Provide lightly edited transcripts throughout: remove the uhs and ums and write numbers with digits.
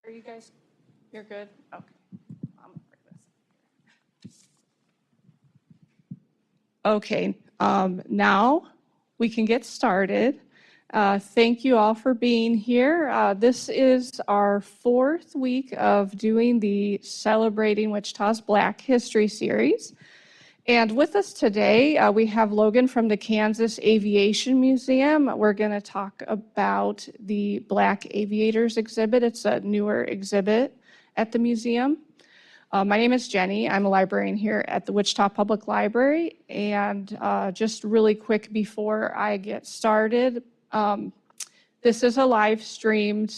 Are you guys, you're good? Okay. I'm gonna bring this up here. Okay, now we can get started. Thank you all for being here. This is our fourth week of doing the Celebrating Wichita's Black History series. And with us today, we have Logan from the Kansas Aviation Museum. We're going to talk about the Black Aviators exhibit. It's a newer exhibit at the museum. My name is Jenny. I'm a librarian here at the Wichita Public Library. And just really quick before I get started, this is a live streamed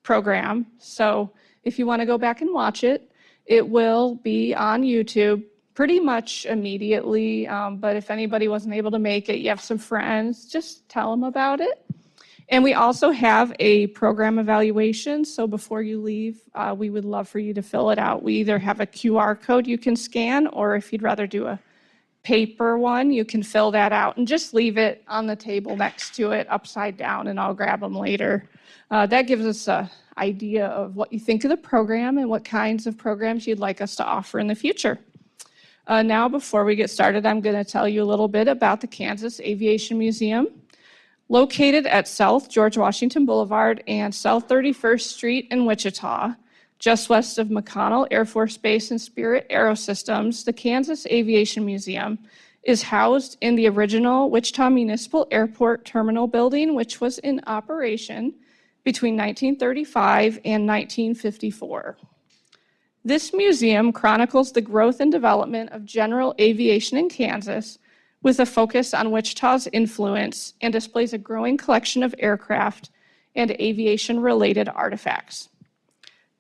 program. So if you want to go back and watch it, it will be on YouTube pretty much immediately, but if anybody wasn't able to make it, you have some friends, just tell them about it. And we also have a program evaluation, so before you leave, we would love for you to fill it out. We either have a QR code you can scan, or if you'd rather do a paper one, you can fill that out and just leave it on the table next to it, upside down, and I'll grab them later. That gives us an idea of what you think of the program and what kinds of programs you'd like us to offer in the future. Now, before we get started, I'm going to tell you a little bit about the Kansas Aviation Museum. Located at South George Washington Boulevard and South 31st Street in Wichita, just west of McConnell Air Force Base and Spirit Aerosystems, the Kansas Aviation Museum is housed in the original Wichita Municipal Airport Terminal building, which was in operation between 1935 and 1954. This museum chronicles the growth and development of general aviation in Kansas with a focus on Wichita's influence and displays a growing collection of aircraft and aviation-related artifacts.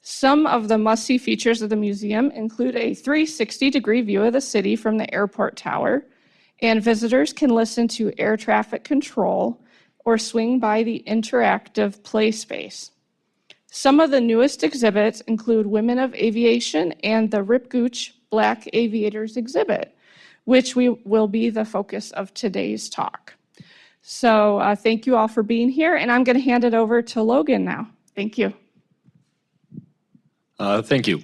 Some of the must-see features of the museum include a 360-degree view of the city from the airport tower, and visitors can listen to air traffic control or swing by the interactive play space. Some of the newest exhibits include Women of Aviation and the Gooch Black Aviators exhibit, which will be the focus of today's talk. So thank you all for being here, and I'm going to hand it over to Logan now. Thank you. Thank you.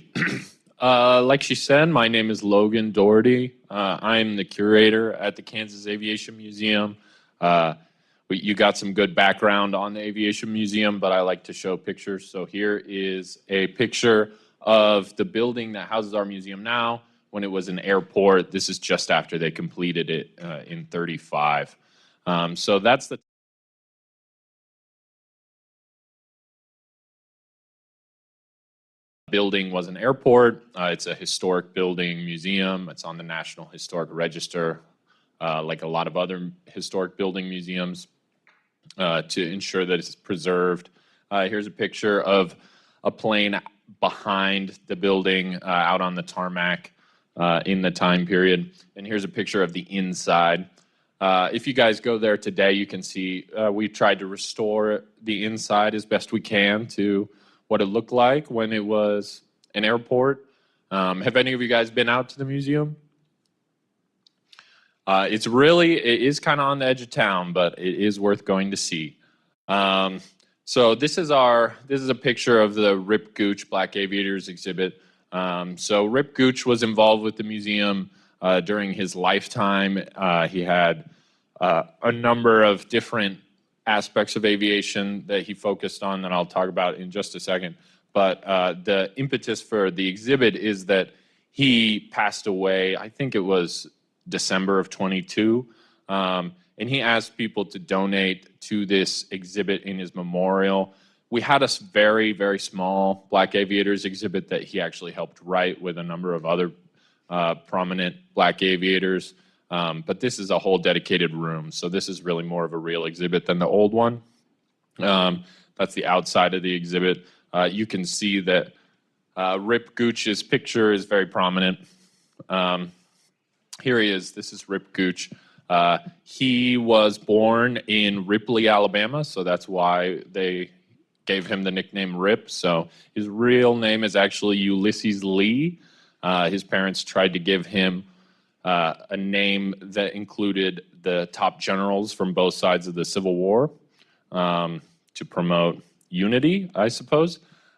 Like she said, my name is Logan Doherty. I'm the curator at the Kansas Aviation Museum. You got some good background on the Aviation Museum, but I like to show pictures. So here is a picture of the building that houses our museum now when it was an airport. This is just after they completed it in 35. So that's the building was an airport. It's a historic building museum. It's on the National Historic Register, like a lot of other historic building museums. To ensure that it's preserved. Here's a picture of a plane behind the building out on the tarmac in the time period. And here's a picture of the inside. If you guys go there today, you can see we tried to restore the inside as best we can to what it looked like when it was an airport. Have any of you guys been out to the museum? It is kind of on the edge of town, but it is worth going to see. So this is a picture of the Rip Gooch Black Aviators exhibit. So Rip Gooch was involved with the museum during his lifetime. He had a number of different aspects of aviation that he focused on that I'll talk about in just a second. But the impetus for the exhibit is that he passed away, I think it was December of 22, and he asked people to donate to this exhibit in his memorial. We had a very, very small Black Aviators exhibit that he actually helped write with a number of other prominent Black Aviators, but this is a whole dedicated room, so this is really more of a real exhibit than the old one. That's the outside of the exhibit. You can see that Rip Gooch's picture is very prominent. Here he is. This is Rip Gooch. He was born in Ripley, Alabama, so that's why they gave him the nickname Rip. So his real name is actually Ulysses Lee. His parents tried to give him a name that included the top generals from both sides of the Civil War to promote unity, I suppose.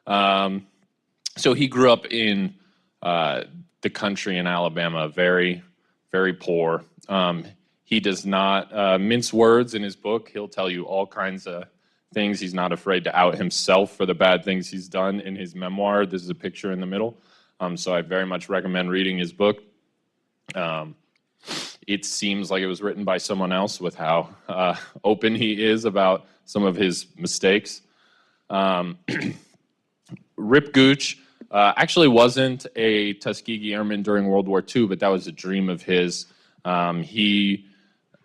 So he grew up in the country in Alabama, very, very poor. He does not mince words in his book. He'll tell you all kinds of things. He's not afraid to out himself for the bad things he's done in his memoir. This is a picture in the middle. So I very much recommend reading his book. It seems like it was written by someone else with how open he is about some of his mistakes. Rip Gooch actually wasn't a Tuskegee Airman during World War II, but that was a dream of his. He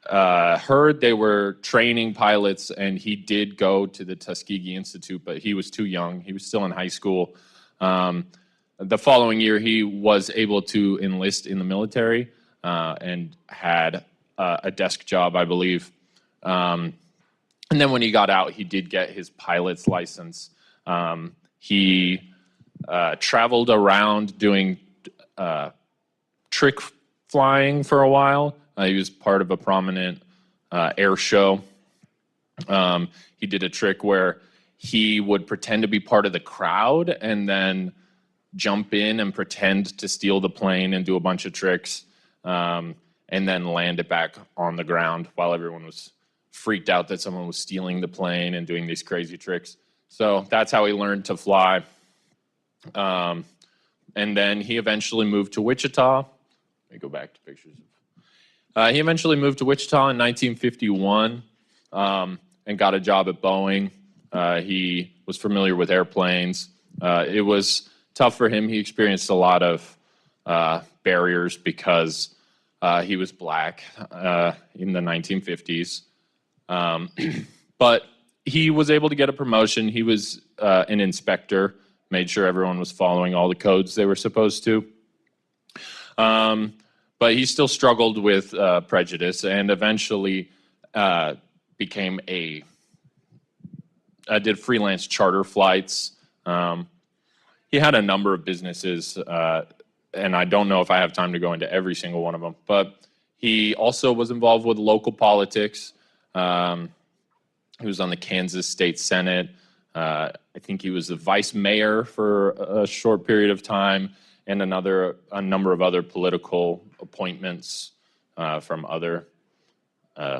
heard they were training pilots, and he did go to the Tuskegee Institute, but he was too young. He was still in high school. The following year, he was able to enlist in the military and had a desk job, I believe. And then when he got out, he did get his pilot's license. He traveled around doing trick flying for a while. He was part of a prominent air show. He did a trick where he would pretend to be part of the crowd and then jump in and pretend to steal the plane and do a bunch of tricks, and then land it back on the ground while everyone was freaked out that someone was stealing the plane and doing these crazy tricks. So that's how he learned to fly. And then he eventually moved to Wichita. Let me go back to pictures. He eventually moved to Wichita in 1951 and got a job at Boeing. He was familiar with airplanes. It was tough for him. He experienced a lot of barriers because he was black in the 1950s. But he was able to get a promotion. He was an inspector, made sure everyone was following all the codes they were supposed to. But he still struggled with prejudice and eventually became did freelance charter flights. He had a number of businesses, and I don't know if I have time to go into every single one of them, but he also was involved with local politics. He was on the Kansas State Senate. I think he was the vice mayor for a short period of time, and a number of other political appointments from other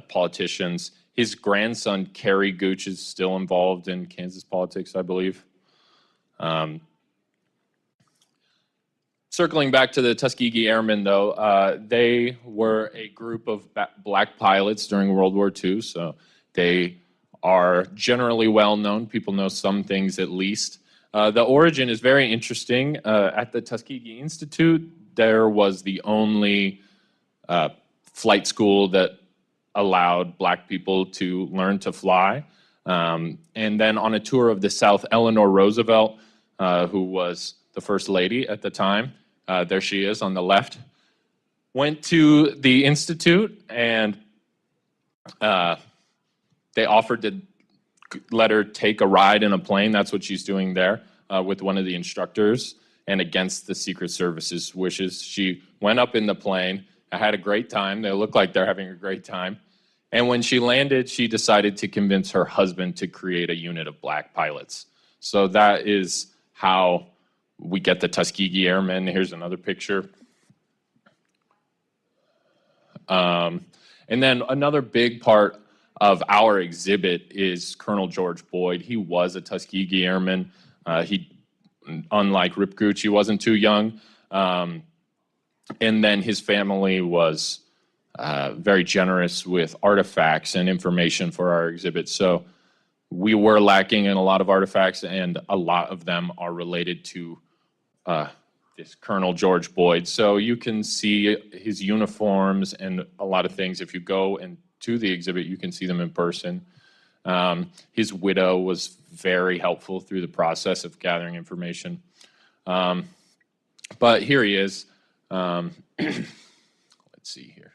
politicians. His grandson, Kerry Gooch, is still involved in Kansas politics, I believe. Circling back to the Tuskegee Airmen, though, they were a group of black pilots during World War II, so they are generally well known. People know some things at least. The origin is very interesting. At the Tuskegee Institute, there was the only flight school that allowed black people to learn to fly. And then on a tour of the South, Eleanor Roosevelt, who was the first lady at the time, there she is on the left, went to the Institute, and they offered to let her take a ride in a plane. That's what she's doing there with one of the instructors. And against the Secret Service's wishes, she went up in the plane. I had a great time. They look like they're having a great time. And when she landed, she decided to convince her husband to create a unit of black pilots. So that is how we get the Tuskegee Airmen. Here's another picture. And then another big part of our exhibit is Colonel George Boyd. He was a Tuskegee Airman. Unlike Rip Gooch, he wasn't too young. And then his family was very generous with artifacts and information for our exhibit. So we were lacking in a lot of artifacts, and a lot of them are related to this Colonel George Boyd. So you can see his uniforms and a lot of things. If you go to the exhibit, you can see them in person. His widow was very helpful through the process of gathering information. But here he is. Let's see here.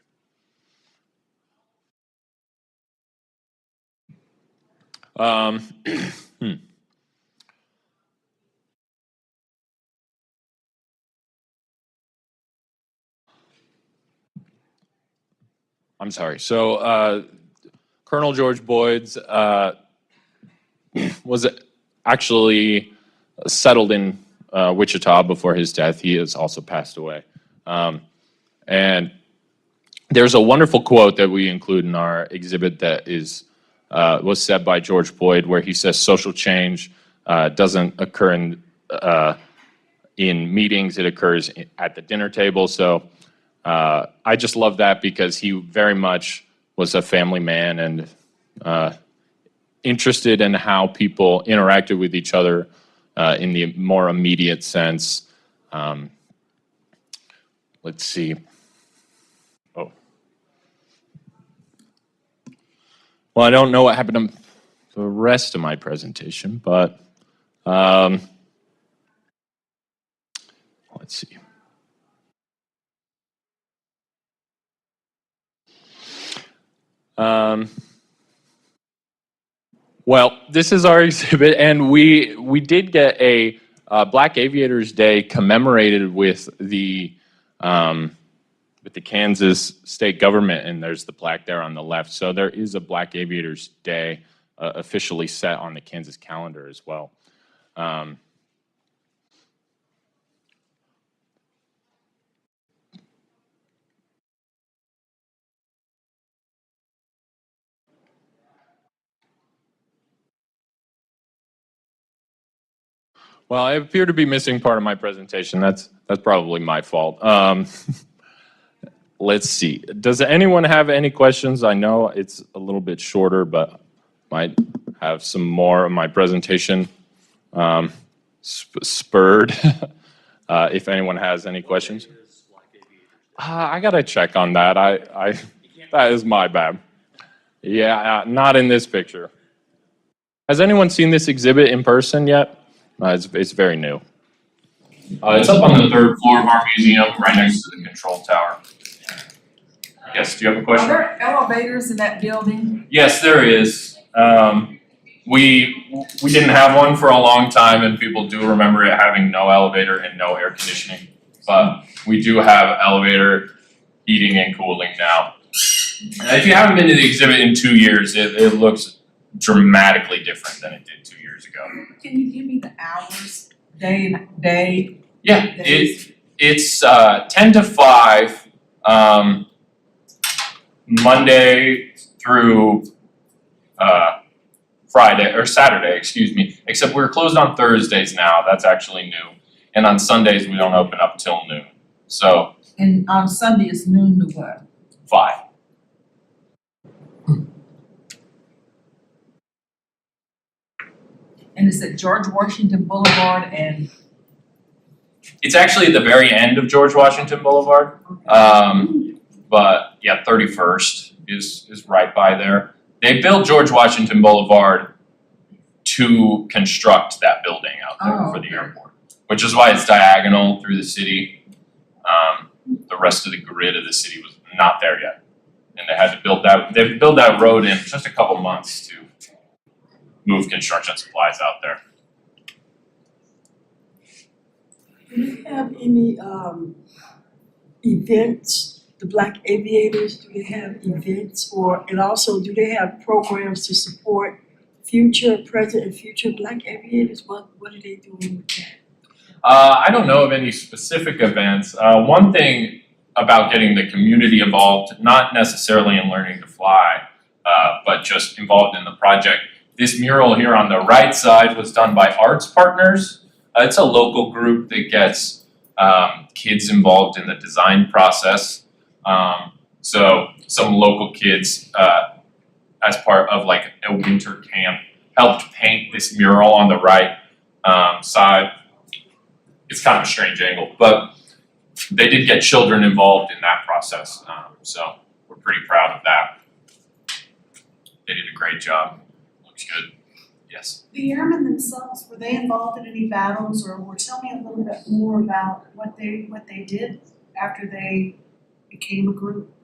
I'm sorry. So Colonel George Boyd's was actually settled in Wichita before his death. He has also passed away. And there's a wonderful quote that we include in our exhibit that was said by George Boyd, where he says, "Social change doesn't occur in meetings; it occurs at the dinner table." So I just love that because he very much was a family man and interested in how people interacted with each other in the more immediate sense. Let's see. Oh. Well, I don't know what happened to the rest of my presentation, but let's see. Well, this is our exhibit, and we did get a Black Aviators Day commemorated with the Kansas state government, and there's the plaque there on the left. So there is a Black Aviators Day officially set on the Kansas calendar as well. Well, I appear to be missing part of my presentation. That's probably my fault. Let's see. Does anyone have any questions? I know it's a little bit shorter, but might have some more of my presentation spurred. If anyone has any questions. I gotta check on that. That is my bad. Yeah, not in this picture. Has anyone seen this exhibit in person yet? It's very new. It's up on the third floor of our museum, right next to the control tower. Yes, do you have a question? Are there elevators in that building? Yes, there is. We didn't have one for a long time, and people do remember it having no elevator and no air conditioning. But we do have elevator, heating, and cooling now. And if you haven't been to the exhibit in 2 years, it looks dramatically different than it did 2 years ago. Can you give me the hours, day? Yeah, days? it's 10 to 5, Monday through Friday or Saturday, excuse me. Except we're closed on Thursdays now. That's actually new. And on Sundays we don't open up till noon. So. And on Sunday it's noon to what? 5. And it's at George Washington Boulevard and? It's actually at the very end of George Washington Boulevard. But yeah, 31st is right by there. They built George Washington Boulevard to construct that building out there for the airport, which is why it's diagonal through the city. The rest of the grid of the city was not there yet. And they had to build that, they built that road in just a couple months to move construction supplies out there. Do you have any events, the Black Aviators, do they have events and also do they have programs to support present and future Black Aviators? What are they doing with that? I don't know of any specific events. One thing about getting the community involved, not necessarily in learning to fly, but just involved in the project. This mural here on the right side was done by Arts Partners. It's a local group that gets kids involved in the design process. So some local kids, as part of like a winter camp, helped paint this mural on the right side. It's kind of a strange angle, but they did get children involved in that process. So we're pretty proud of that. They did a great job. Looks good. Yes. The airmen themselves, were they involved in any battles, or tell me a little bit more about what they did after they became a group?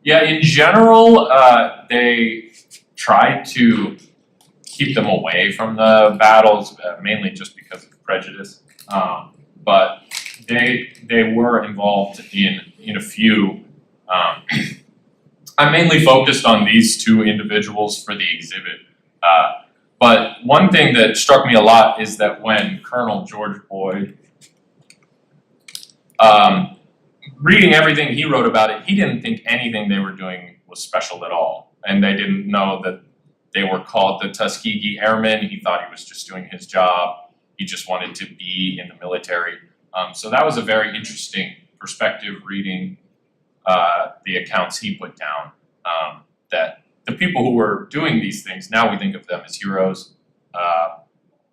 Yeah, in general, they tried to keep them away from the battles, mainly just because of prejudice. But they were involved in a few. I mainly focused on these two individuals for the exhibit. But one thing that struck me a lot is that when Colonel George Boyd, reading everything he wrote about it, he didn't think anything they were doing was special at all. And they didn't know that they were called the Tuskegee Airmen. He thought he was just doing his job. He just wanted to be in the military. So that was a very interesting perspective reading the accounts he put down, that the people who were doing these things, now we think of them as heroes,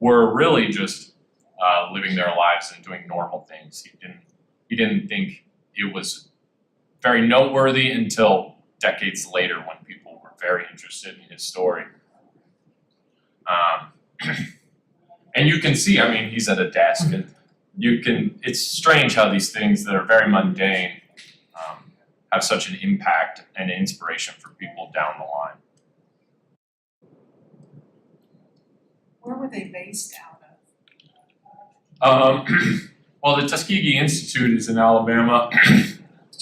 were really just living their lives and doing normal things. He didn't think it was very noteworthy until decades later when people were very interested in his story. And you can see, I mean, he's at a desk, and it's strange how these things that are very mundane have such an impact and inspiration for people down the line. Where were they based out of? Well, the Tuskegee Institute is in Alabama,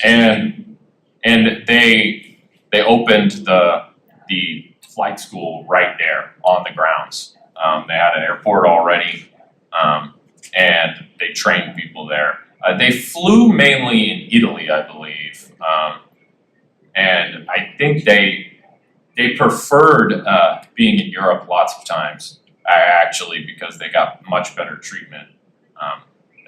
and they opened the flight school right there on the grounds. They had an airport already, and they trained people there. They flew mainly in Italy, I believe, and I think they preferred being in Europe lots of times, actually, because they got much better treatment.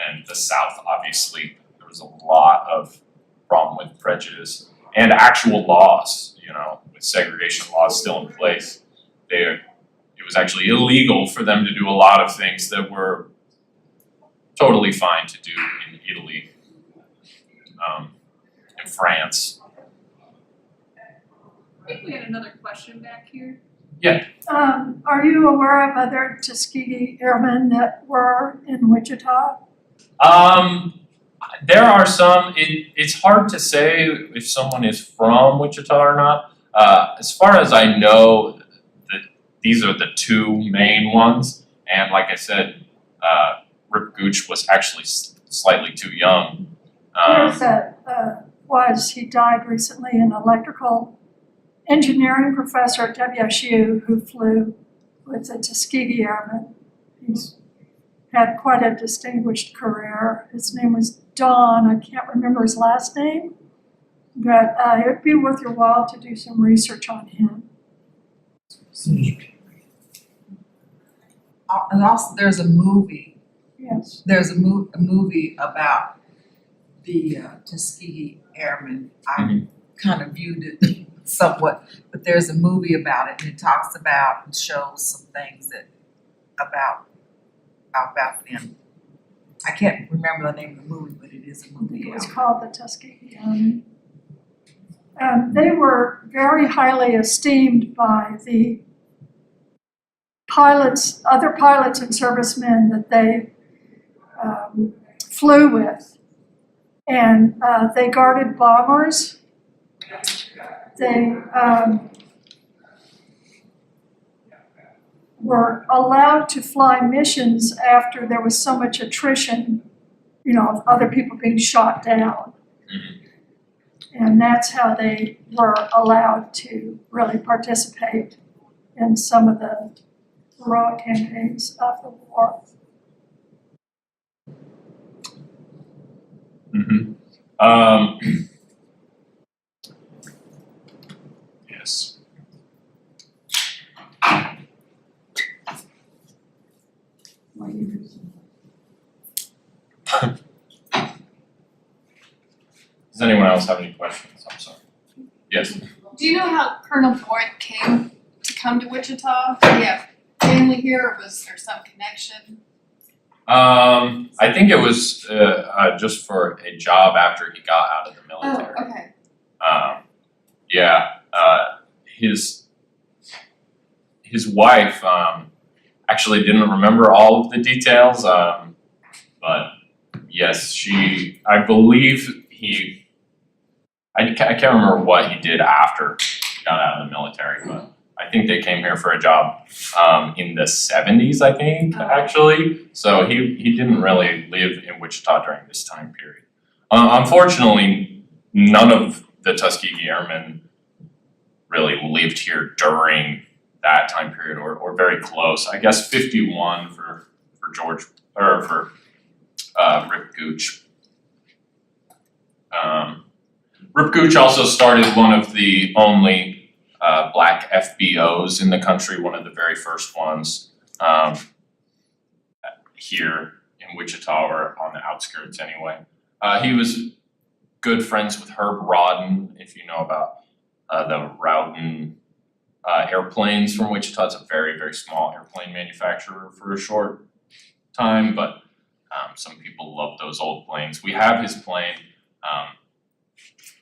And the South, obviously, there was a lot of problem with prejudice and actual laws, you know, with segregation laws still in place. It was actually illegal for them to do a lot of things that were totally fine to do in Italy, in France. I think we had another question back here. Yeah. Are you aware of other Tuskegee Airmen that were in Wichita? There are some. It's hard to say if someone is from Wichita or not. As far as I know, these are the two main ones. And like I said, Rip Gooch was actually slightly too young. He died recently, an electrical engineering professor at WSU who flew with the Tuskegee Airmen. He's had quite a distinguished career. His name was Don. I can't remember his last name, but it would be worth your while to do some research on him. And also, there's a movie. Yes. There's a movie about the Tuskegee Airmen. I kind of viewed it somewhat, but there's a movie about it, and it talks about and shows some things that about them. I can't remember the name of the movie, but it is a I movie. think it was called the Tuskegee Airmen. They were very highly esteemed by the pilots, other pilots and servicemen that they flew with. And they guarded bombers. They were allowed to fly missions after there was so much attrition, you know, of other people being shot down. And that's how they were allowed to really participate in some of the heroic campaigns of the war. Yes. Does anyone else have any questions? I'm sorry. Yes. Do you know how Colonel Boyd came to come to Wichita? Did he have family here, or was there some connection? I think it was just for a job after he got out of the military. Oh, okay. His wife actually didn't remember all of the details, but yes, I believe I can't remember what he did after he got out of the military, but I think they came here for a job in the 70s, I think, actually. So he didn't really live in Wichita during this time period. Unfortunately, none of the Tuskegee Airmen really lived here during that time period or very close. I guess 51 for George or for Rip Gooch. Rip Gooch also started one of the only black FBOs in the country, one of the very first ones here in Wichita, or on the outskirts anyway. He was good friends with Herb Rodden, if you know about the Rowden airplanes from Wichita. It's a very, very small airplane manufacturer for a short time, but some people love those old planes. We have his plane.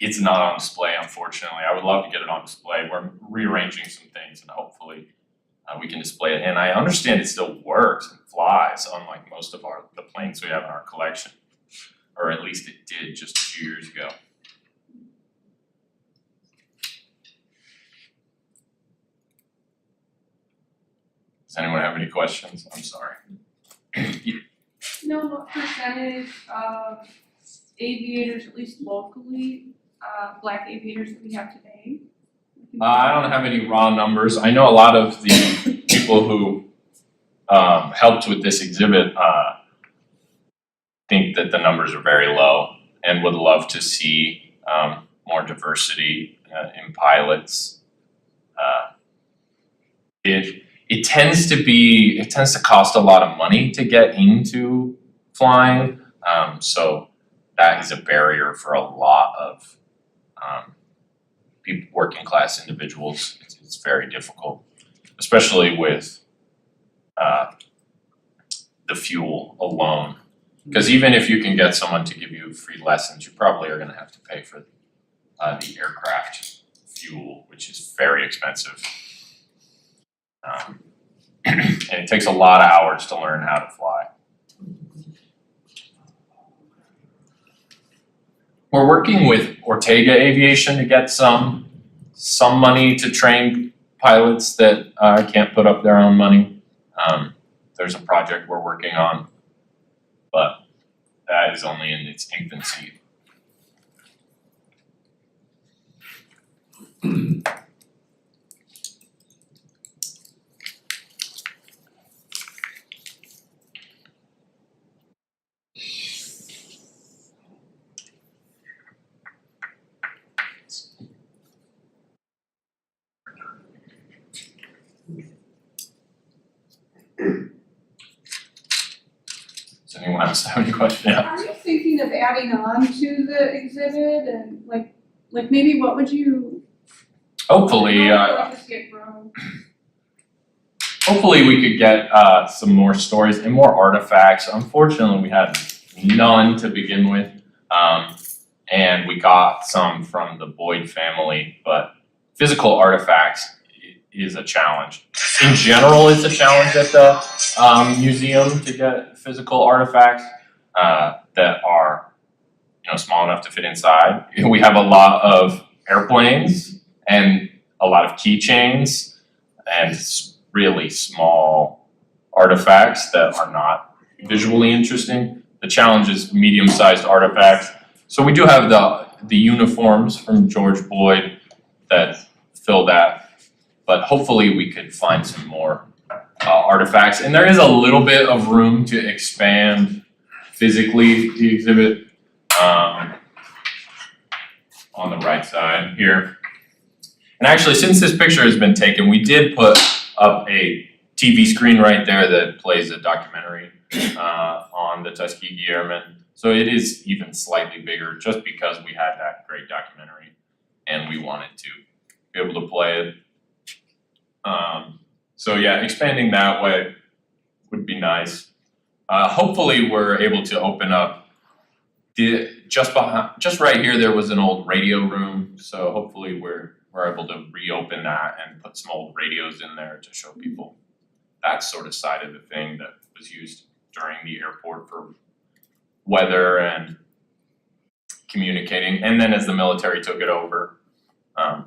It's not on display, unfortunately. I would love to get it on display. We're rearranging some things, and hopefully we can display it. And I understand it still works and flies, unlike most of the planes we have in our collection, or at least it did just a few years ago. Does anyone have any questions? I'm sorry. Know what percentage of aviators, at least locally, black aviators that we have today? I don't have any raw numbers. I know a lot of the people who helped with this exhibit think that the numbers are very low and would love to see more diversity in pilots. It tends to cost a lot of money to get into flying, so that is a barrier for a lot of people, working class individuals. It's very difficult, especially with the fuel alone. Because even if you can get someone to give you free lessons, you probably are going to have to pay for the aircraft fuel, which is very expensive. And it takes a lot of hours to learn how to fly. We're working with Ortega Aviation to get some money to train pilots that can't put up their own money. There's a project we're working on, but that is only in its infancy. Does anyone else have any questions? Are you thinking of adding on to the exhibit and like maybe what would you? Hopefully, how would this get grown? hopefully we could get some more stories and more artifacts. Unfortunately, we had none to begin with, and we got some from the Boyd family, but physical artifacts is a challenge. In general, it's a challenge at the museum to get physical artifacts that are, small enough to fit inside. We have a lot of airplanes and a lot of keychains and really small artifacts that are not visually interesting. The challenge is medium-sized artifacts. So we do have the uniforms from George Boyd that fill that, but hopefully we could find some more artifacts. And there is a little bit of room to expand physically the exhibit on the right side here. And actually, since this picture has been taken, we did put up a TV screen right there that plays a documentary on the Tuskegee Airmen. So it is even slightly bigger just because we had that great documentary and we wanted to be able to play it. So yeah, expanding that way would be nice. Hopefully we're able to open up just right here there was an old radio room, so hopefully we're able to reopen that and put some old radios in there to show people that sort of side of the thing that was used during the airport for weather and communicating. And then as the military took it over,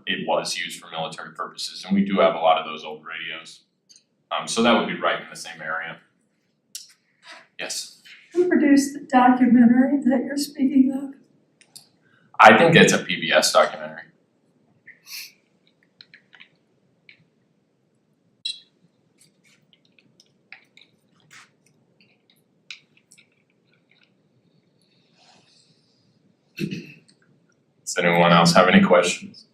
it was used for military purposes, and we do have a lot of those old radios. So that would be right in the same area. Yes? Who produced the documentary that you're speaking of? I think it's a PBS documentary. Does anyone else have any questions?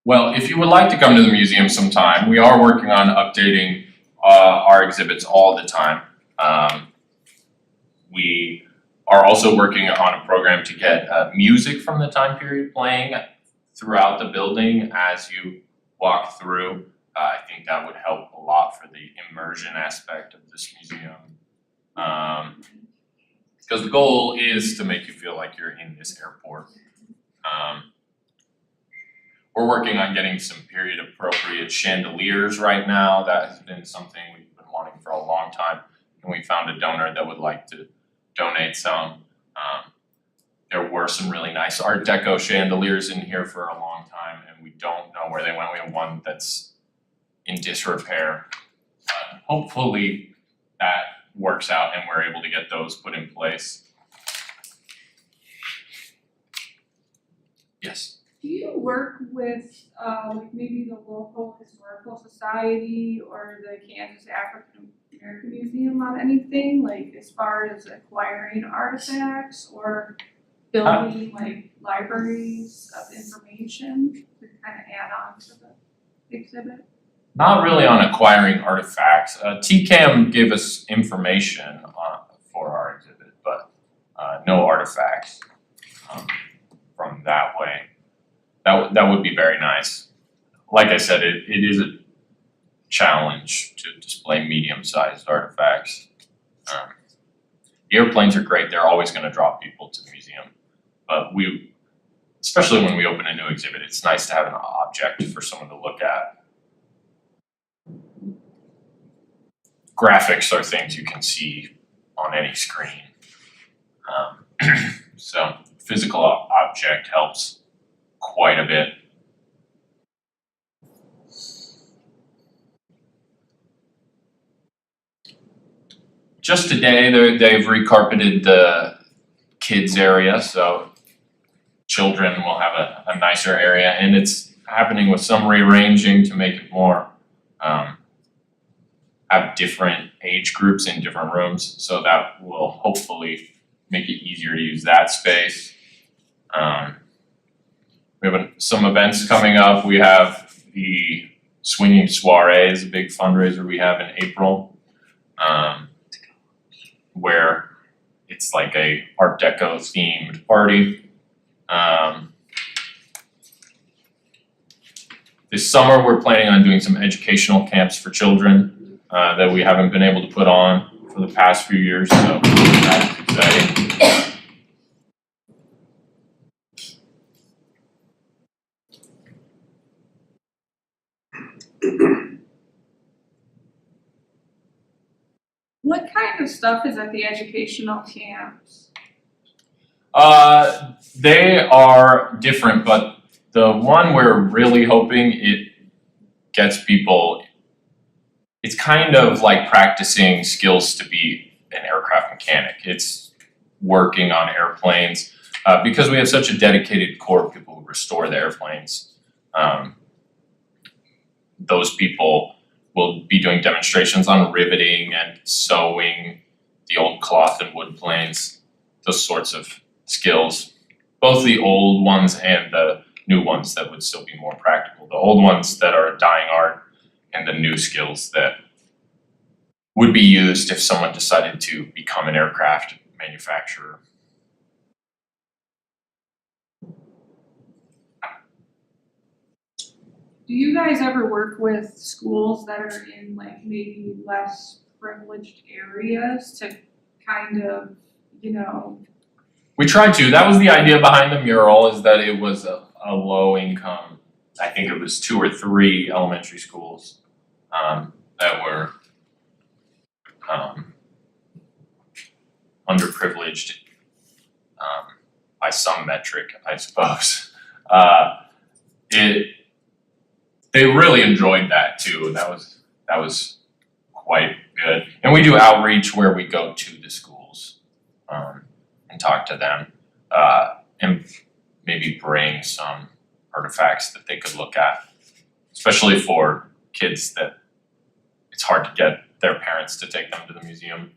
Well, if you would like to come to the museum sometime, we are working on updating our exhibits all the time. We are also working on a program to get music from the time period playing throughout the building as you walk through. I think that would help a lot for the immersion aspect of this museum. Because the goal is to make you feel like you're in this airport. We're working on getting some period appropriate chandeliers right now. That has been something we've been wanting for a long time. And we found a donor that would like to donate some. There were some really nice Art Deco chandeliers in here for a long time, and we don't know where they went. We have one that's in disrepair. Hopefully that works out and we're able to get those put in place. Yes. Do you work with like maybe the local historical society or the Kansas African American Museum on anything, like as far as acquiring artifacts or building like libraries of information to kind of add on to the exhibit? Not really on acquiring artifacts. TCAM gave us information for our exhibit, but no artifacts from that way. That would be very nice. Like I said, it is a challenge to display medium-sized artifacts. The airplanes are great. They're always going to draw people to the museum. But especially when we open a new exhibit, it's nice to have an object for someone to look at. Graphics are things you can see on any screen. So physical object helps quite a bit. Just today, they've recarpeted the kids area, so children will have a nicer area, and it's happening with some rearranging to make it more have different age groups in different rooms, so that will hopefully make it easier to use that space. We have some events coming up. We have the Swinging Soiree is a big fundraiser we have in April, where it's like a Art Deco themed party. This summer, we're planning on doing some educational camps for children that we haven't been able to put on for the past few years, so that's exciting. What kind of stuff is at the educational camps? They are different, but the one we're really hoping it gets people, it's kind of like practicing skills to be an aircraft mechanic. It's working on airplanes because we have such a dedicated core of people who restore the airplanes. Those people will be doing demonstrations on riveting and sewing the old cloth and wood planes, those sorts of skills. Both the old ones and the new ones that would still be more practical. The old ones that are dying art and the new skills that would be used if someone decided to become an aircraft manufacturer. Do you guys ever work with schools that are in like maybe less privileged areas to kind of, We tried to. That was the idea behind the mural, is that it was a low income, I think it was 2 or 3 elementary schools that were underprivileged by some metric, I suppose. They really enjoyed that too. That was quite good. And we do outreach where we go to the schools and talk to them and maybe bring some artifacts that they could look at, especially for kids that it's hard to get their parents to take them to the museum.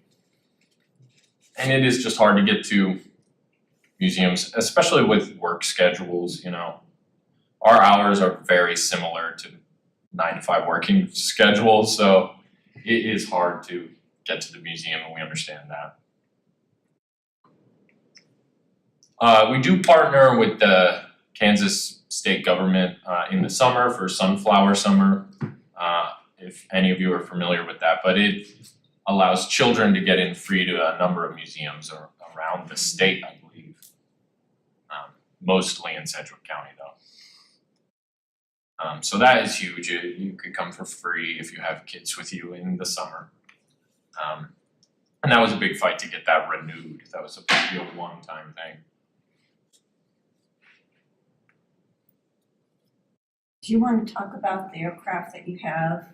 And it is just hard to get to museums, especially with work schedules, you know. Our hours are very similar to 9 to 5 working schedules, so it is hard to get to the museum, and we understand that. We do partner with the Kansas state government in the summer for Sunflower Summer, if any of you are familiar with that, but it allows children to get in free to a number of museums around the state, I believe, mostly in Central County though. So that is huge. You could come for free if you have kids with you in the summer. And that was a big fight to get that renewed. That was supposed to be a one-time thing. Do you want to talk about the aircraft that you have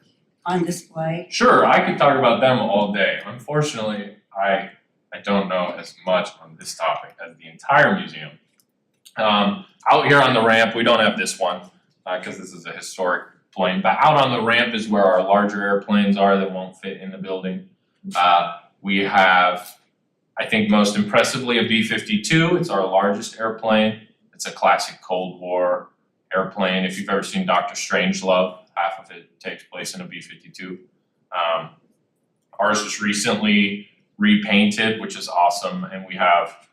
on display? Sure, I could talk about them all day. Unfortunately, I don't know as much on this topic as the entire museum. Out here on the ramp, we don't have this one because this is a historic plane, but out on the ramp is where our larger airplanes are that won't fit in the building. We have, I think most impressively, a B-52. It's our largest airplane. It's a classic Cold War airplane. If you've ever seen Dr. Strangelove, half of it takes place in a B-52. Ours was recently repainted, which is awesome, and we have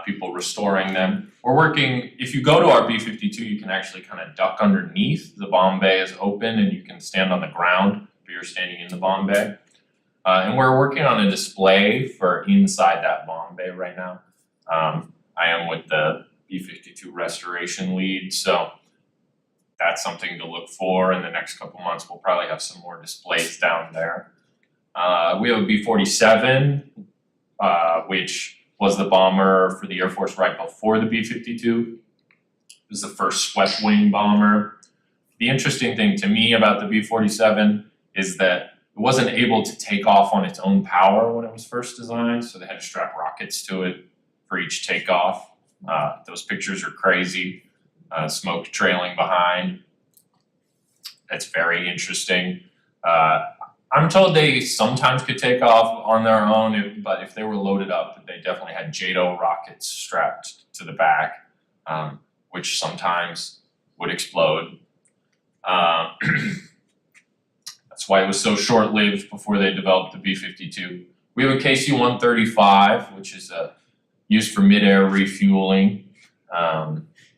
people restoring them. We're working, if you go to our B-52, you can actually kind of duck underneath. The bomb bay is open and you can stand on the ground if you're standing in the bomb bay. And we're working on a display for inside that bomb bay right now. I am with the B-52 restoration lead, so that's something to look for. In the next couple months, we'll probably have some more displays down there. We have a B-47, which was the bomber for the Air Force right before the B-52. It was the first swept wing bomber. The interesting thing to me about the B-47 is that it wasn't able to take off on its own power when it was first designed, so they had to strap rockets to it for each takeoff. Those pictures are crazy. Smoke trailing behind. That's very interesting. I'm told they sometimes could take off on their own, but if they were loaded up, they definitely had JATO rockets strapped to the back, which sometimes would explode. That's why it was so short-lived before they developed the B-52. We have a KC-135, which is used for mid-air refueling,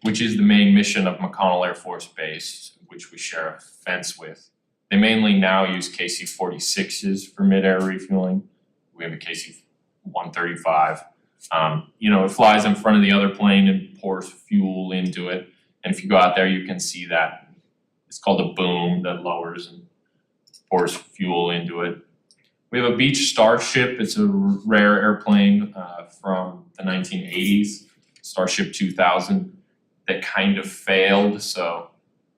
which is the main mission of McConnell Air Force Base, which we share a fence with. They mainly now use KC-46s for mid-air refueling. We have a KC-135. It flies in front of the other plane and pours fuel into it. And if you go out there, you can see that. It's called a boom that lowers and pours fuel into it. We have a Beech Starship. It's a rare airplane from the 1980s, Starship 2000, that kind of failed. So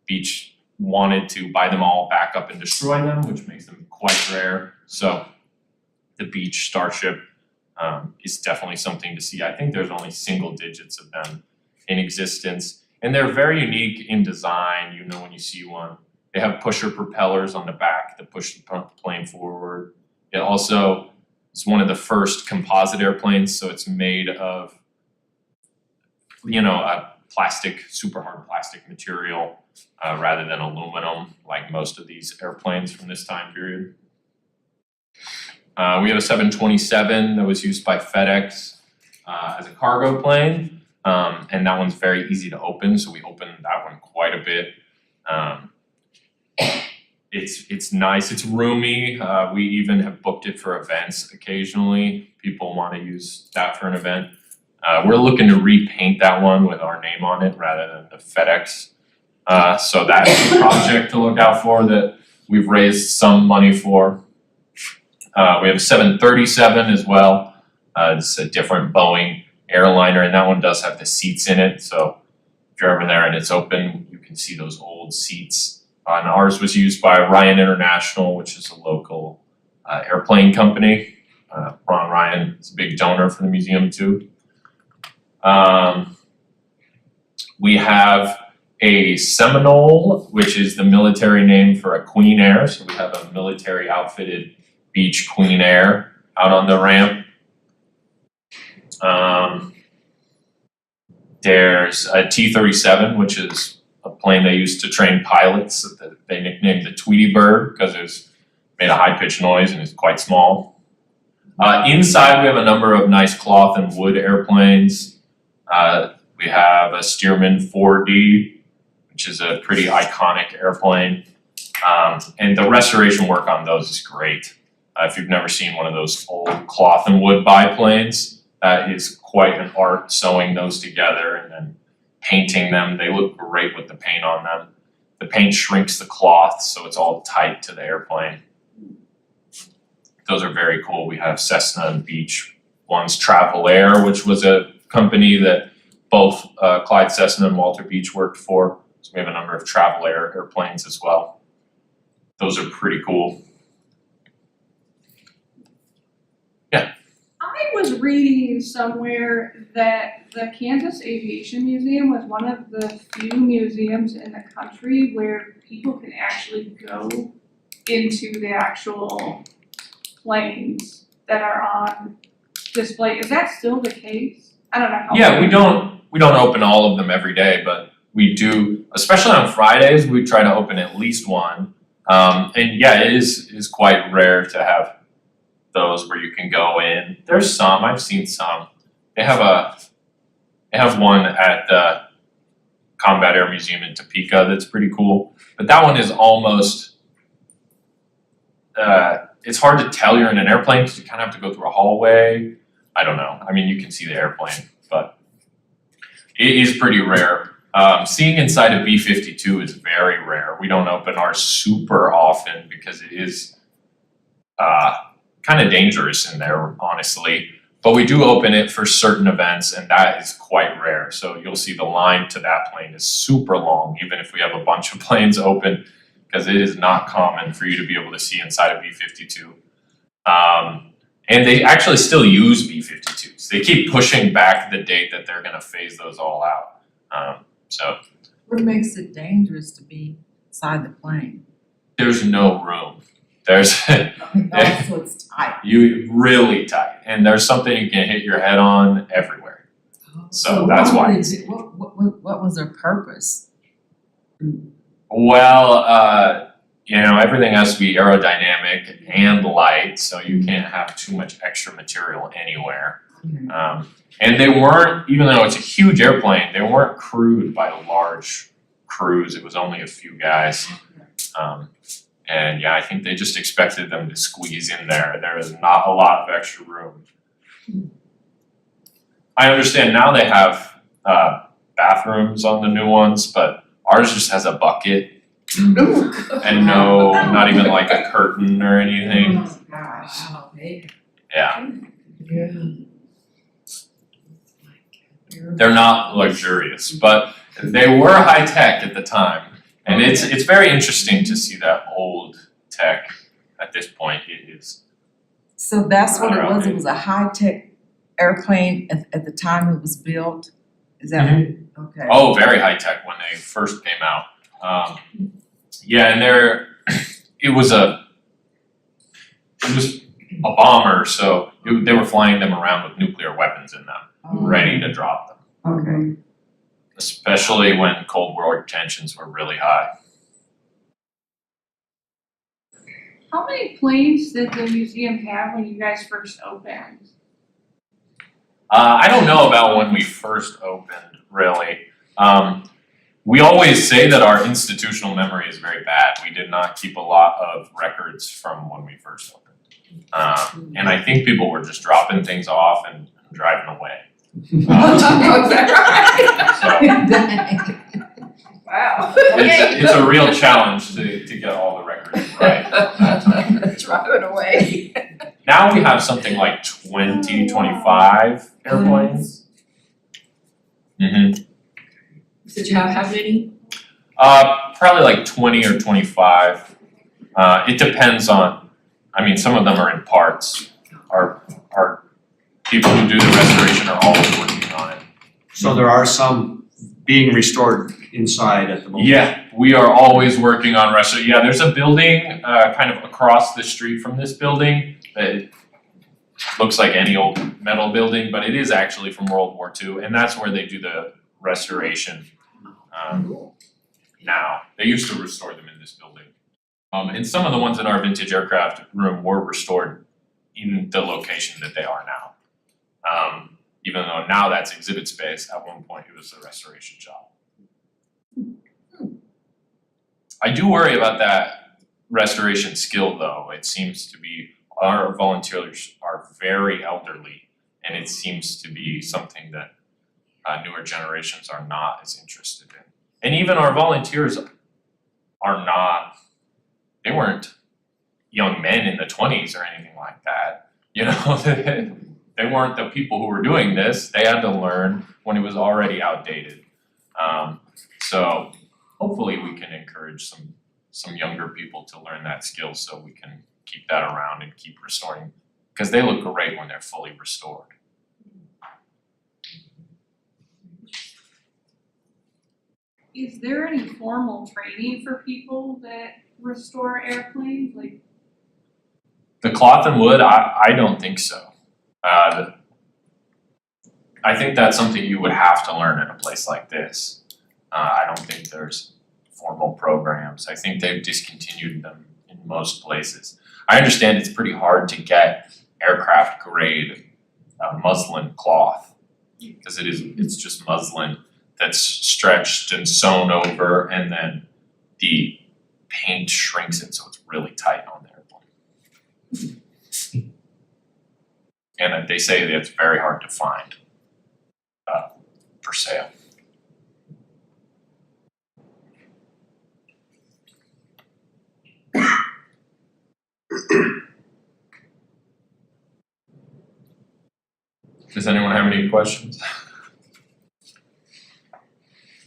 Beech wanted to buy them all back up and destroy them, which makes them quite rare. So the Beech Starship is definitely something to see. I think there's only single digits of them in existence. And they're very unique in design. You know when you see one. They have pusher propellers on the back that push the plane forward. It also is one of the first composite airplanes, so it's made of, a plastic, super hard plastic material rather than aluminum, like most of these airplanes from this time period. We have a 727 that was used by FedEx as a cargo plane, and that one's very easy to open, so we opened that one quite a bit. It's nice, it's roomy. We even have booked it for events occasionally. People want to use that for an event. We're looking to repaint that one with our name on it rather than the FedEx. So that's a project to look out for that we've raised some money for. We have a 737 as well. It's a different Boeing airliner, and that one does have the seats in it. So if you're ever there and it's open, you can see those old seats. And ours was used by Ryan International, which is a local airplane company. Ron Ryan is a big donor for the museum too. We have a Seminole, which is the military name for a Queen Air. So we have a military outfitted Beech Queen Air out on the ramp. There's a T-37, which is a plane they used to train pilots that they nicknamed the Tweety Bird because it was made a high-pitched noise and is quite small. Inside, we have a number of nice cloth and wood airplanes. We have a Stearman 4D, which is a pretty iconic airplane. And the restoration work on those is great. If you've never seen one of those old cloth and wood biplanes, that is quite an art sewing those together and then painting them. They look great with the paint on them. The paint shrinks the cloth so it's all tight to the airplane. Those are very cool. We have Cessna and Beech. One's Travel Air, which was a company that both Clyde Cessna and Walter Beech worked for. So we have a number of Travel Air airplanes as well. Those are pretty cool. I was reading somewhere that the Kansas Aviation Museum was one of the few museums in the country where people can actually go into the actual planes that are on display. Is that still the case? I don't know how. Yeah, we don't open all of them every day, but we do, especially on Fridays, we try to open at least one. And yeah, it is quite rare to have those where you can go in. There's some, I've seen some. They have one at the Combat Air Museum in Topeka that's pretty cool. But that one is almost, it's hard to tell you're in an airplane because you kind of have to go through a hallway. I don't know. I mean, you can see the airplane, but it is pretty rare. Seeing inside a B-52 is very rare. We don't open ours super often because it is kind of dangerous in there, honestly. But we do open it for certain events, and that is quite rare. So you'll see the line to that plane is super long, even if we have a bunch of planes open, because it is not common for you to be able to see inside a B-52. And they actually still use B-52s. They keep pushing back the date that they're going to phase those all out. So What makes it dangerous to be inside the plane? there's no room. There's Also, it's tight. you really tight, and there's something you can hit your head on everywhere. So that's why. What was their purpose? Well, everything has to be aerodynamic and light, so you can't have too much extra material anywhere. And they weren't, even though it's a huge airplane, they weren't crewed by large crews. It was only a few guys. And yeah, I think they just expected them to squeeze in there. There is not a lot of extra room. I understand now they have bathrooms on the new ones, but ours just has a bucket and not even like a curtain or anything. Oh, gosh. Yeah, Yeah. they're not luxurious, but they were high tech at the time. And it's very interesting to see that old tech at this point. It is. So that's what it was. It was a high-tech airplane at the time it was built. Is that okay? Oh, very high tech when they first came out. Yeah, and it was a bomber, so they were flying them around with nuclear weapons in them, ready to drop them. Okay. Especially when Cold War tensions were really high. How many planes did the museum have when you guys first opened? I don't know about when we first opened, really. We always say that our institutional memory is very bad. We did not keep a lot of records from when we first opened. And I think people were just dropping things off and driving away. Is that right? Wow. It's a real challenge to get all the records right. Drive it away. Now we have something like 20, 25 airplanes. Did you have how many? Probably like 20 or 25. It depends on, I mean, some of them are in parts. Our people who do the restoration are always working on it. So there are some being restored inside at the moment? Yeah, we are always working on restoration. Yeah, there's a building kind of across the street from this building that looks like any old metal building, but it is actually from World War II, and that's where they do the restoration now. They used to restore them in this building. And some of the ones in our vintage aircraft room were restored in the location that they are now. Even though now that's exhibit space, at one point it was a restoration shop. I do worry about that restoration skill though. It seems to be, our volunteers are very elderly, and it seems to be something that newer generations are not as interested in. And even our volunteers are not, they weren't young men in the 20s or anything like that. You know, they weren't the people who were doing this. They had to learn when it was already outdated. So hopefully we can encourage some younger people to learn that skill so we can keep that around and keep restoring, because they look great when they're fully restored. Is there any formal training for people that restore airplanes? Like, The cloth and wood, I don't think so. I think that's something you would have to learn in a place like this. I don't think there's formal programs. I think they've discontinued them in most places. I understand it's pretty hard to get aircraft grade muslin cloth, because it's just muslin that's stretched and sewn over, and then the paint shrinks it so it's really tight on the airplane. And they say that it's very hard to find for sale. Does anyone have any questions?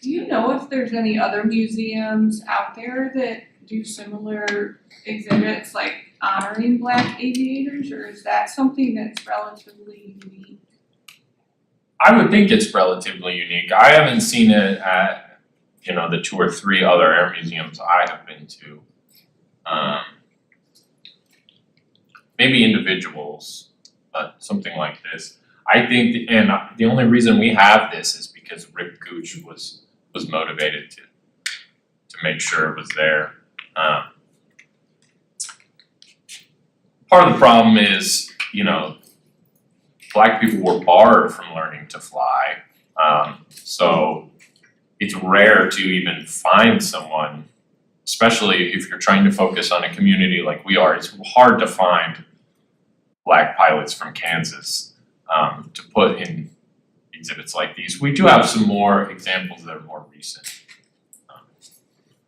do you know if there's any other museums out there that do similar exhibits, like honoring Black aviators, or is that something that's relatively unique? I would think it's relatively unique. I haven't seen it at, the 2 or 3 other air museums I have been to. Maybe individuals, but something like this. I think, and the only reason we have this is because Rip Gooch was motivated to make sure it was there. Part of the problem is, Black people were barred from learning to fly. So it's rare to even find someone, especially if you're trying to focus on a community like we are. It's hard to find Black pilots from Kansas to put in exhibits like these. We do have some more examples that are more recent.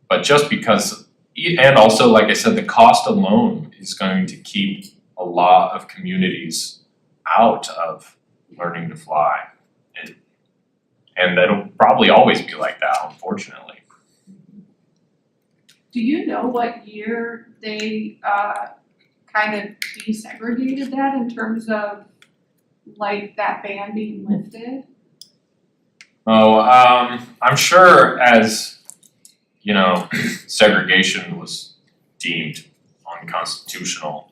But just because, and also, like I said, the cost alone is going to keep a lot of communities out of learning to fly. And that'll probably always be like that, unfortunately. Do you know what year they kind of desegregated that in terms of like that ban being lifted? Oh, I'm sure as, segregation was deemed unconstitutional,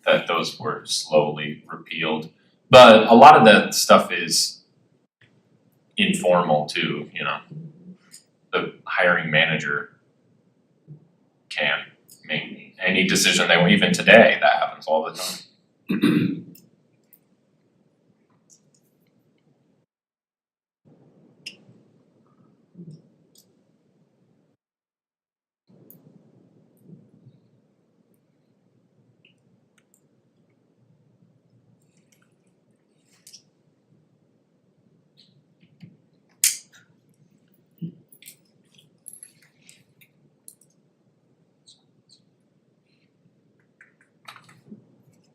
that those were slowly repealed. But a lot of that stuff is informal too, The hiring manager can make any decision they want. Even today, that happens all the time.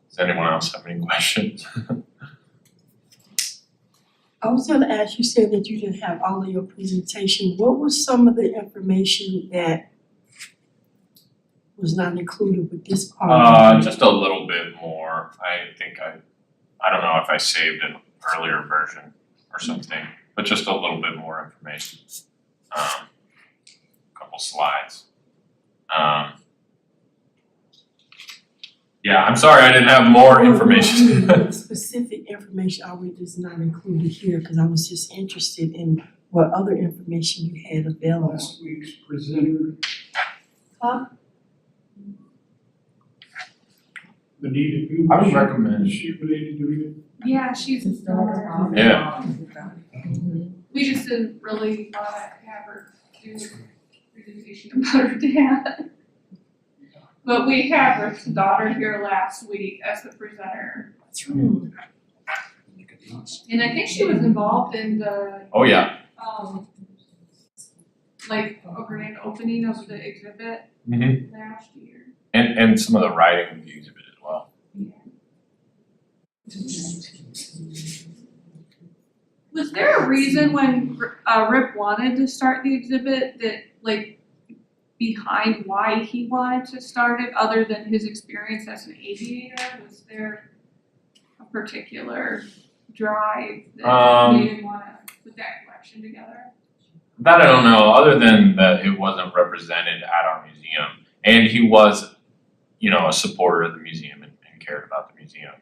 Does anyone else have any questions? I was gonna ask, you said that you didn't have all of your presentation. What was some of the information that was not included with this part? Just a little bit more. I think I don't know if I saved an earlier version or something, but just a little bit more information. Couple slides. Yeah, I'm sorry I didn't have more information. Specific information already is not included here, because I was just interested in what other information you had available. Last week's presenter. Huh? Benita Gooch. I would recommend. Is she related to you? Yeah, she's his daughter. Yeah. We just didn't really have her do a presentation about her dad. But we had her daughter here last week as the presenter. And I think she was involved in the, Oh yeah. like a grand opening of the exhibit Mm-hmm. last year. And some of the writing of the exhibit as well. Was there a reason when Rip wanted to start the exhibit that, like, behind why he wanted to start it, other than his experience as an aviator? Was there a particular drive that made him want to put that collection together? That I don't know, other than that it wasn't represented at our museum. And he was, you know, a supporter of the museum and cared about the museum.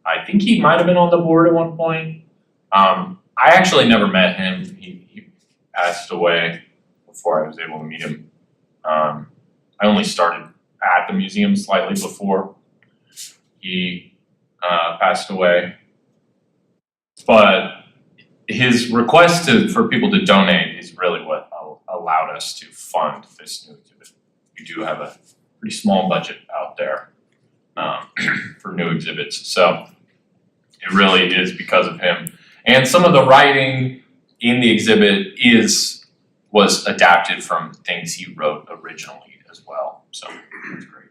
I think he might have been on the board at one point. I actually never met him. He passed away before I was able to meet him. I only started at the museum slightly before he passed away. But his request for people to donate is really what allowed us to fund this new exhibit. We do have a pretty small budget out there for new exhibits, so it really is because of him. And some of the writing in the exhibit was adapted from things he wrote originally as well, so that's great.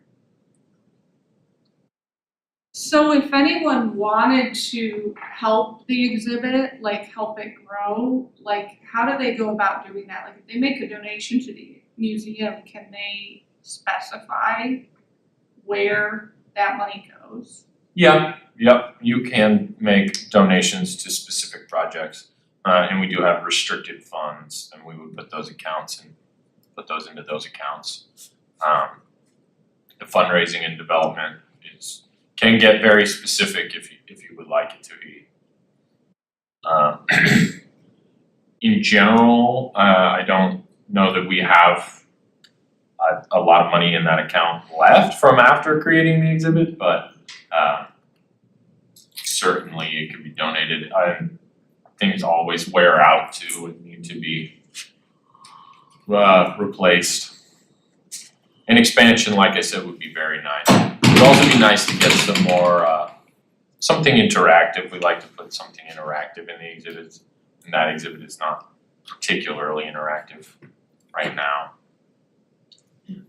So if anyone wanted to help the exhibit, like help it grow, like how do they go about doing that? Like if they make a donation to the museum, can they specify where that money goes? Yep, you can make donations to specific projects, and we do have restricted funds, and we would put those accounts and put those into those accounts. The fundraising and development can get very specific if you would like it to be. In general, I don't know that we have a lot of money in that account left from after creating the exhibit, but certainly it could be donated. Things always wear out too and need to be replaced. An expansion, like I said, would be very nice. It would also be nice to get some more, something interactive. We like to put something interactive in the exhibits, and that exhibit is not particularly interactive right now.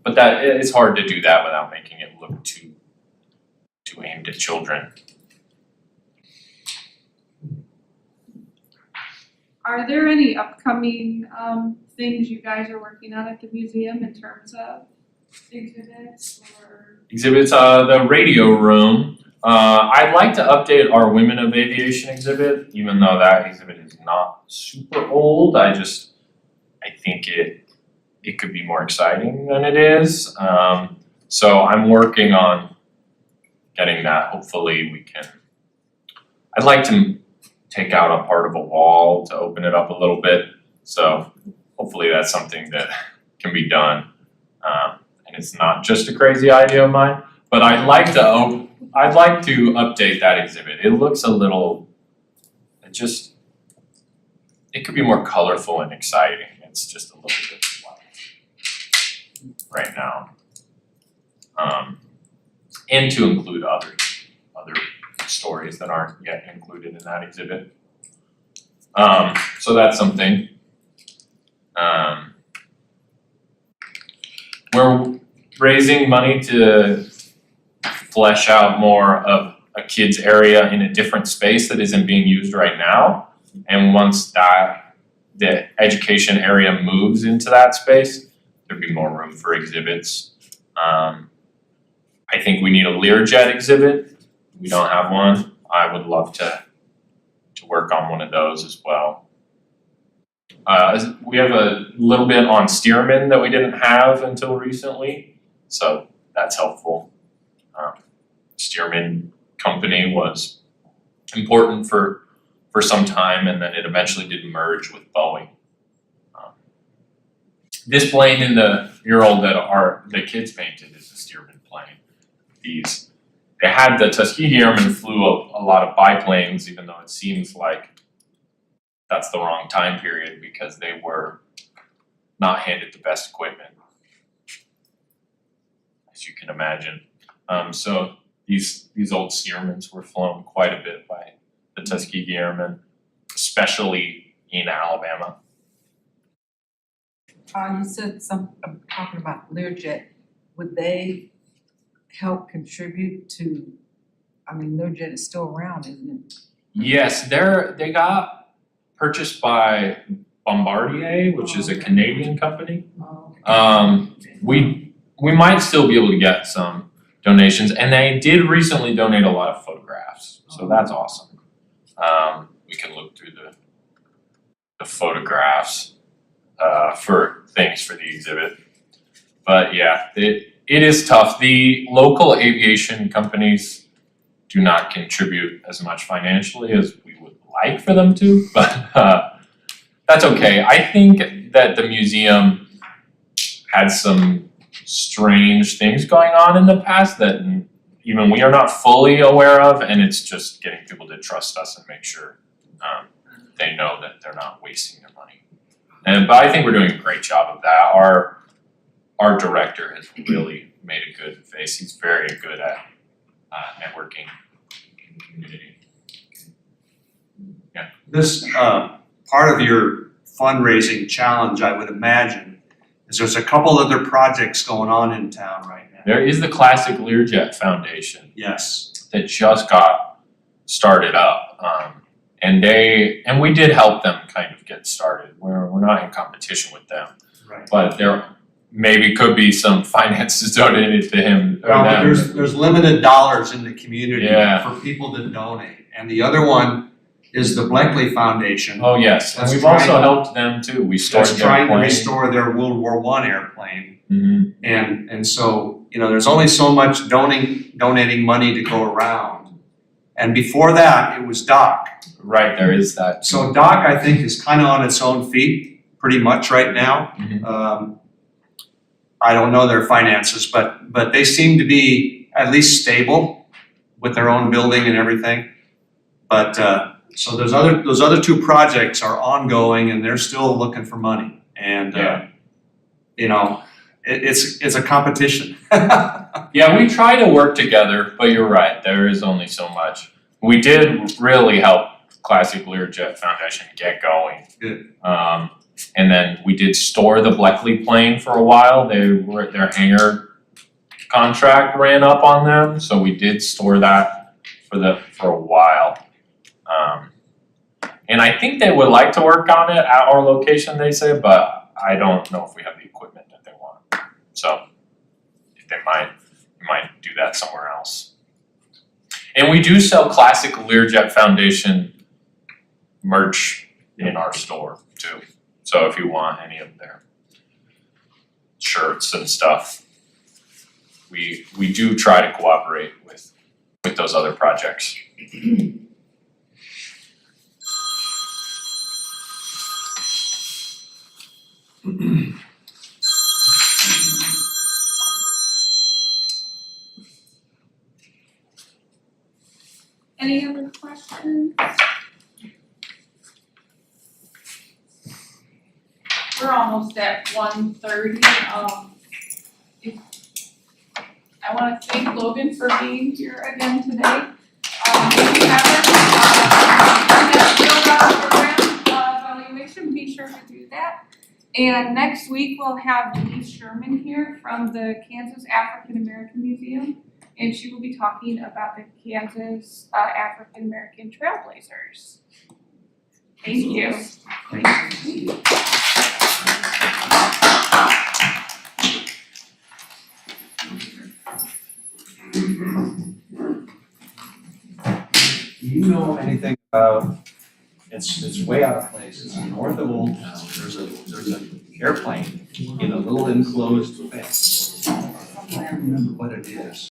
But it's hard to do that without making it look too aimed at children. Are there any upcoming things you guys are working on at the museum in terms of exhibits or? Exhibits, the radio room. I'd like to update our Women of Aviation exhibit, even though that exhibit is not super old. I think it could be more exciting than it is. So I'm working on getting that. Hopefully I'd like to take out a part of a wall to open it up a little bit. So hopefully that's something that can be done. And it's not just a crazy idea of mine, but I'd like to update that exhibit. It looks a little, it could be more colorful and exciting. It's just a little bit flat right now. And to include other stories that aren't yet included in that exhibit. So that's something. We're raising money to flesh out more of a kids area in a different space that isn't being used right now. And once the education area moves into that space, there'd be more room for exhibits. I think we need a Learjet exhibit. We don't have one. I would love to work on one of those as well. We have a little bit on Stearman that we didn't have until recently, so that's helpful. Stearman Company was important for some time, and then it eventually did merge with Boeing. This plane in the mural that the kids painted is a Stearman plane. They had the Tuskegee Airmen flew a lot of biplanes, even though it seems like that's the wrong time period because they were not handed the best equipment, as you can imagine. So these old Stearmans were flown quite a bit by the Tuskegee Airmen, especially in Alabama. You said talking about Learjet, would they help contribute to, I mean, Learjet is still around, isn't it? Yes, they got purchased by Bombardier, which is a Canadian company. We might still be able to get some donations, and they did recently donate a lot of photographs, so that's awesome. We can look through the photographs for things for the exhibit. But yeah, it is tough. The local aviation companies do not contribute as much financially as we would like for them to, but that's okay. I think that the museum had some strange things going on in the past that even we are not fully aware of, and it's just getting people to trust us and make sure they know that they're not wasting their money. But I think we're doing a great job of that. Our director has really made a good face. He's very good at networking in the community. Yeah. This part of your fundraising challenge, I would imagine, is there's a couple other projects going on in town right now. There is the Classic Learjet Foundation. Yes. That just got started up. And we did help them kind of get started. We're not in competition with them. Right. But there maybe could be some finances donated to him or Well, them. there's limited dollars in the community Yeah. for people to donate. And the other one is the Bleckley Foundation. Oh, yes, and That's we've trying- also helped them too. We stored That's their trying to plane. restore their World War I airplane. Mhm. And so, there's only so much donating money to go around. And before that, it was Doc. Right, there is that. So Doc, I think, is kind of on its own feet pretty much right now. Mhm. I don't know their finances, but they seem to be at least stable with their own building and everything. But so those other two projects are ongoing, and they're still looking for money. And it's a competition. Yeah, we try to work together, but you're right, there is only so much. We did really help Classic Learjet Foundation get going. Good. And then we did store the Bleckley plane for a while. Their hangar contract ran up on them, so we did store that for a while. And I think they would like to work on it at our location, they say, but I don't know if we have the equipment that they want. So they might do that somewhere else. And we do sell Classic Learjet Foundation merch in our store too. So if you want any of their shirts and stuff, we do try to cooperate with those other projects. Any other questions? We're almost at 1:30. I want to thank Logan for being here again today. If you haven't done that program evaluation, be sure to do that. And next week we'll have Denise Sherman here from the Kansas African American Museum, and she will be talking about the Kansas African American Trailblazers. Thank you. Do you know anything about, it's way out of place, it's north of Old Town, there's an airplane in a little enclosed thing. I can't remember what it is.